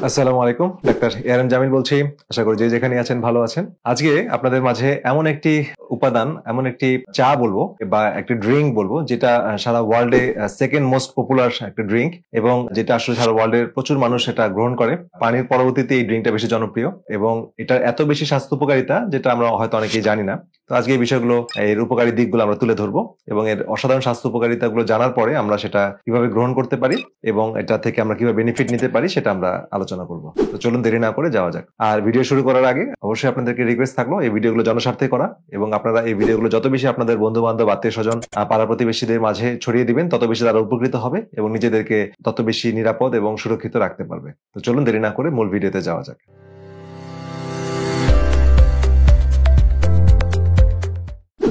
আসসালামু আলাইকুম, doctor ARM Jamil বলছি। আশা করি যে যেখানে আছেন ভালো আছেন। আজকে আপনাদের মাঝে এমন একটি উপাদান, এমন একটি চা বলবো বা একটি ড্রিঙ্ক বলবো, যেটা সারা ওয়ার্ল্ডে সেকেন্ড মোস্ট পপুলার একটা ড্রিঙ্ক, এবং যেটা আসলে সারা ওয়ার্ল্ডের প্রচুর মানুষ এটা গ্রহণ করে। পানির পরবর্তীতে এই ড্রিঙ্কটা বেশি জনপ্রিয় এবং এটার এত বেশি স্বাস্থ্য উপকারিতা যেটা আমরা হয়তো অনেকেই জানি না। তো আজকে এই বিষয়গুলো, এর উপকারী দিকগুলো আমরা তুলে ধরবো এবং এর অসাধারণ স্বাস্থ্য উপকারিতাগুলো জানার পরে আমরা সেটা কিভাবে গ্রহণ করতে পারি এবং এটা থেকে আমরা কিভাবে বেনিফিট নিতে পারি সেটা আমরা আলোচনা করব। তো চলুন দেরি না করে যাওয়া যাক। আর ভিডিও শুরু করার আগে অবশ্যই আপনাদেরকে রিকোয়েস্ট থাকলো এই ভিডিওগুলো জনস্বার্থে করা, এবং আপনারা এই ভিডিওগুলো যত বেশি আপনাদের বন্ধু বান্ধব, আত্মীয় স্বজন, পাড়া প্রতিবেশীদের মাঝে ছড়িয়ে দিবেন, তত বেশি তারা উপকৃত হবে এবং নিজেদেরকে তত বেশি নিরাপদ এবং সুরক্ষিত রাখতে পারবে। তো চলুন দেরি না করে মূল ভিডিওতে যাওয়া যাক।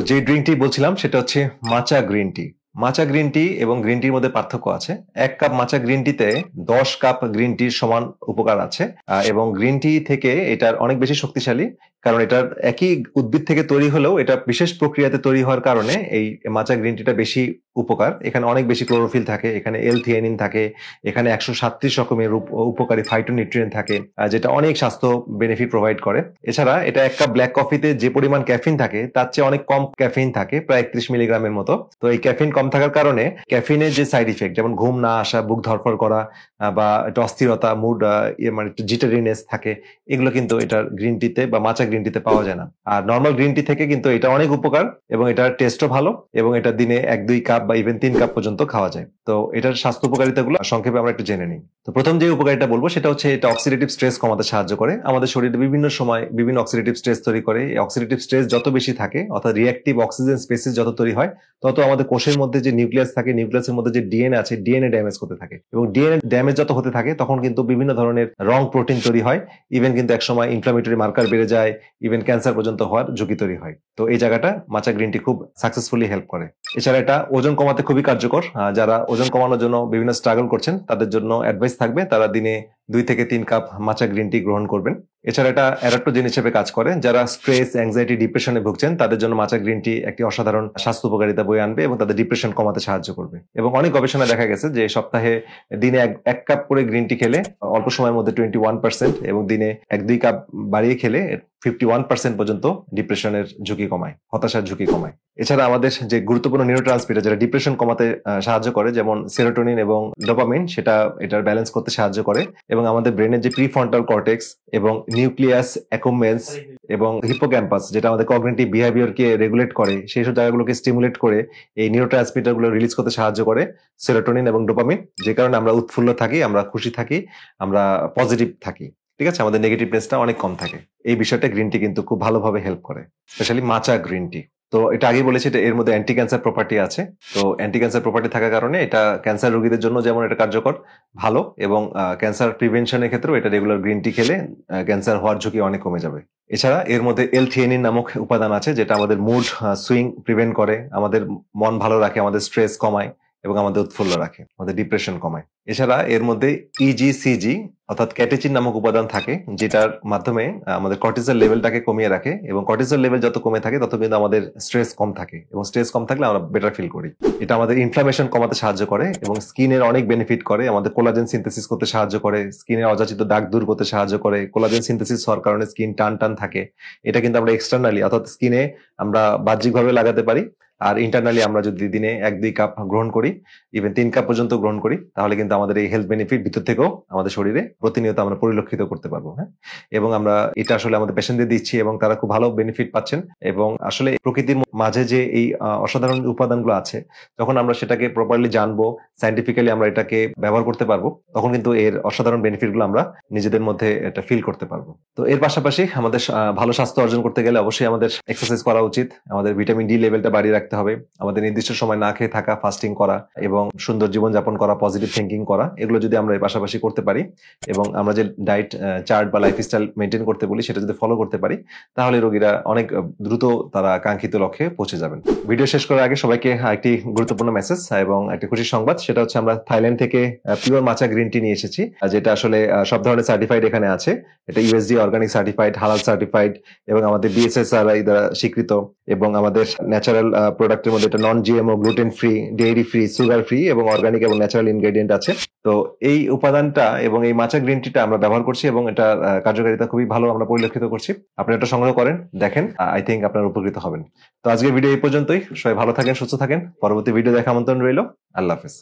যে ড্রিঙ্কটি বলছিলাম সেটা হচ্ছে matcha green tea. Matcha green tea এবং গ্রিন টির মধ্যে পার্থক্য আছে। 1 কাপ মাচা গ্রিন টিতে 10 কাপ গ্রিন টির সমান উপকার আছে, এবং গ্রিন টি থেকে এটার অনেক বেশি শক্তিশালী, কারণ এটার একই উদ্ভিদ থেকে তৈরি হলেও এটা বিশেষ প্রক্রিয়াতে তৈরি হওয়ার কারণে এই মাচা গ্রিন টিটা বেশি উপকার। এখানে অনেক বেশি ক্লোরোফিল থাকে, এখানে এল-থিয়ানিন থাকে, এখানে 137 রকমের উপকারী ফাইটোনিউট্রিয়েন্ট থাকে, যেটা অনেক স্বাস্থ্য বেনিফিট প্রোভাইড করে। এছাড়া এটা 1 কাপ ব্ল্যাক কফিতে যে পরিমাণ ক্যাফিন থাকে তার চেয়ে অনেক কম ক্যাফিন থাকে, প্রায় 31 মিলিগ্রামের মতো। তো এই ক্যাফিন কম থাকার কারণে ক্যাফিনের যে সাইড ইফেক্ট, যেমন ঘুম না আসা, বুক ধড়ফড় করা, বা একটা অস্থিরতা, মুড, মানে একটু জিটারিনেস থাকে, এগুলো কিন্তু এটার গ্রিন টিতে বা মাচা গ্রিন টিতে পাওয়া যায় না। আর নর্মাল গ্রিন টি থেকে কিন্তু এটা অনেক উপকার এবং এটার টেস্টও ভালো, এবং এটা দিনে 1-2 কাপ বা ইভেন 3 কাপ পর্যন্ত খাওয়া যায়। তো এটার স্বাস্থ্য উপকারিতাগুলো সংক্ষেপে আমরা একটু জেনে নিই। তো প্রথম যে উপকারিতা বলবো সেটা হচ্ছে এটা অক্সিডেটিভ স্ট্রেস কমাতে সাহায্য করে। আমাদের শরীরে বিভিন্ন সময় বিভিন্ন অক্সিডেটিভ স্ট্রেস তৈরি করে। এই অক্সিডেটিভ স্ট্রেস যত বেশি থাকে, অর্থাৎ রিঅ্যাক্টিভ অক্সিজেন স্পেসিস যত তৈরি হয়, তত আমাদের কোষের মধ্যে যে নিউক্লিয়াস থাকে, নিউক্লিয়াসের মধ্যে যে ডিএনএ আছে, ডিএনএ ড্যামেজ করতে থাকে, এবং ডিএনএ ড্যামেজ যত হতে থাকে তখন কিন্তু বিভিন্ন ধরনের রং প্রোটিন তৈরি হয়। ইভেন কিন্তু একসময় ইনফ্লামেটরি মার্কার বেড়ে যায়, ইভেন ক্যান্সার পর্যন্ত হওয়ার ঝুঁকি তৈরি হয়। তো এই জায়গাটা মাচা গ্রিন টি খুব সাকসেসফুলি হেল্প করে। এছাড়া এটা ওজন কমাতে খুবই কার্যকর। যারা ওজন কমানোর জন্য বিভিন্ন স্ট্রাগল করছেন তাদের জন্য অ্যাডভাইস থাকবে তারা দিনে 2 থেকে 3 কাপ মাচা গ্রিন টি গ্রহণ করবেন। এছাড়া এটা অ্যাডাপ্টোজেন হিসেবে কাজ করে। যারা স্ট্রেস, অ্যাংজাইটি, ডিপ্রেশনে ভুগছেন তাদের জন্য মাচা গ্রিন টি একটি অসাধারণ স্বাস্থ্য উপকারিতা বয়ে আনবে এবং তাদের ডিপ্রেশন কমাতে সাহায্য করবে। এবং অনেক গবেষণায় দেখা গেছে যে সপ্তাহে দিনে 1 কাপ করে গ্রিন টি খেলে অল্প সময়ের মধ্যে 21%, এবং দিনে 1-2 কাপ বাড়িয়ে খেলে 51% পর্যন্ত ডিপ্রেশনের ঝুঁকি কমায়, হতাশার ঝুঁকি কমায়। এছাড়া আমাদের যে গুরুত্বপূর্ণ নিউরোট্রান্সমিটার যেটা ডিপ্রেশন কমাতে সাহায্য করে, যেমন সেরোটোনিন এবং ডোপামিন, সেটা এটার ব্যালেন্স করতে সাহায্য করে। এবং আমাদের ব্রেনের যে প্রিফ্রন্টাল কর্টেক্স এবং নিউক্লিয়াস অ্যাকুম্বেন্স এবং হিপোক্যাম্পাস, যেটা আমাদের কগনিটিভ বিহেভিয়ারকে রেগুলেট করে, সেই সব জায়গাগুলোকে স্টিমুলেট করে এই নিউরোট্রান্সমিটার গুলো রিলিজ করতে সাহায্য করে সেরোটোনিন এবং ডোপামিন, যে কারণে আমরা উৎফুল্ল থাকি, আমরা খুশি থাকি, আমরা পজিটিভ থাকি। ঠিক আছে, আমাদের নেগেটিভনেসটা অনেক কম থাকে। এই বিষয়টা গ্রিন টি কিন্তু খুব ভালোভাবে হেল্প করে, স্পেশালি মাচা গ্রিন টি। তো এটা আগে বলেছি, এটা এর মধ্যে অ্যান্টি ক্যান্সার প্রপার্টি আছে। তো অ্যান্টি ক্যান্সার প্রপার্টি থাকার কারণে এটা ক্যান্সার রোগীদের জন্য যেমন এটা কার্যকর, ভালো, এবং ক্যান্সার প্রিভেনশনের ক্ষেত্রেও এটা রেগুলার গ্রিন টি খেলে ক্যান্সার হওয়ার ঝুঁকি অনেক কমে যাবে। এছাড়া এর মধ্যে এল-থিয়ানিন নামক উপাদান আছে, যেটা আমাদের মুড সুইং প্রিভেন্ট করে, আমাদের মন ভালো রাখে, আমাদের স্ট্রেস কমায় এবং আমাদের উৎফুল্ল রাখে, আমাদের ডিপ্রেশন কমায়। এছাড়া এর মধ্যে ইজিসিজি অর্থাৎ ক্যাটেচিন নামক উপাদান থাকে, যেটার মাধ্যমে আমাদের কর্টিসল লেভেলটাকে কমিয়ে রাখে, এবং কর্টিসল লেভেল যত কমে থাকে তত কিন্তু আমাদের স্ট্রেস কম থাকে, এবং স্ট্রেস কম থাকলে আমরা বেটার ফিল করি। এটা আমাদের ইনফ্লামেশন কমাতে সাহায্য করে এবং স্কিনের অনেক বেনিফিট করে। আমাদের কোলাজেন সিনথেসিস করতে সাহায্য করে, স্কিনের অযাচিত দাগ দূর করতে সাহায্য করে। কোলাজেন সিনথেসিস হওয়ার কারণে স্কিন টান টান থাকে। এটা কিন্তু আমরা এক্সটার্নালি অর্থাৎ স্কিনে আমরা বাহ্যিকভাবে লাগাতে পারি, আর ইন্টারনালি আমরা যদি দিনে 1-2 কাপ গ্রহণ করি, ইভেন 3 কাপ পর্যন্ত গ্রহণ করি, তাহলে কিন্তু আমাদের এই হেলথ বেনিফিট ভিতর থেকেও আমাদের শরীরে প্রতিনিয়ত আমরা পরিলক্ষিত করতে পারবো। হ্যাঁ, এবং আমরা এটা আসলে আমাদের পেশেন্টদের দিচ্ছি এবং তারা খুব ভালো বেনিফিট পাচ্ছেন। এবং আসলে প্রকৃতির মাঝে যে এই অসাধারণ উপাদানগুলো আছে, যখন আমরা সেটাকে প্রপারলি জানবো, সায়েন্টিফিক্যালি আমরা এটাকে ব্যবহার করতে পারবো, তখন কিন্তু এর অসাধারণ বেনিফিটগুলো আমরা নিজেদের মধ্যে এটা ফিল করতে পারবো। তো এর পাশাপাশি আমাদের ভালো স্বাস্থ্য অর্জন করতে গেলে অবশ্যই আমাদের এক্সারসাইজ করা উচিত, আমাদের ভিটামিন ডি লেভেলটা বাড়িয়ে রাখতে হবে, আমাদের নির্দিষ্ট সময় না খেয়ে থাকা, ফাস্টিং করা, এবং সুন্দর জীবনযাপন করা, পজিটিভ থিঙ্কিং করা, এগুলো যদি আমরা এর পাশাপাশি করতে পারি, এবং আমরা যে ডায়েট চার্ট বা লাইফস্টাইল মেনটেন করতে বলি সেটা যদি ফলো করতে পারি, তাহলে রোগীরা অনেক দ্রুত তারা কাঙ্ক্ষিত লক্ষ্যে পৌঁছে যাবেন। ভিডিও শেষ করার আগে সবাইকে একটি গুরুত্বপূর্ণ মেসেজ এবং একটি খুশির সংবাদ, সেটা হচ্ছে আমরা থাইল্যান্ড থেকে পিওর মাচা গ্রিন টি নিয়ে এসেছি, যেটা আসলে সব ধরনের সার্টিফাইড এখানে আছে। এটা ইউএসডি অর্গানিক সার্টিফাইড, হালাল সার্টিফাইড, এবং আমাদের বিএসএসআরআই দ্বারা স্বীকৃত, এবং আমাদের ন্যাচারাল প্রোডাক্টের মধ্যে এটা নন GMO, gluten free, dairy free, sugar free এবং অর্গানিক এবং ন্যাচারাল ইনগ্রেডিয়েন্ট আছে। তো এই উপাদানটা এবং এই মাচা গ্রিন টিটা আমরা ব্যবহার করছি এবং এটা কার্যকারিতা খুবই ভালো আমরা পরিলক্ষিত করছি। আপনি এটা সংগ্রহ করেন, দেখেন, আই থিঙ্ক আপনার উপকৃত হবেন। তো আজকের ভিডিও এই পর্যন্তই। সবাই ভালো থাকেন, সুস্থ থাকেন। পরবর্তী ভিডিও দেখা আমন্ত্রণ রইল। আল্লাহ হাফেজ।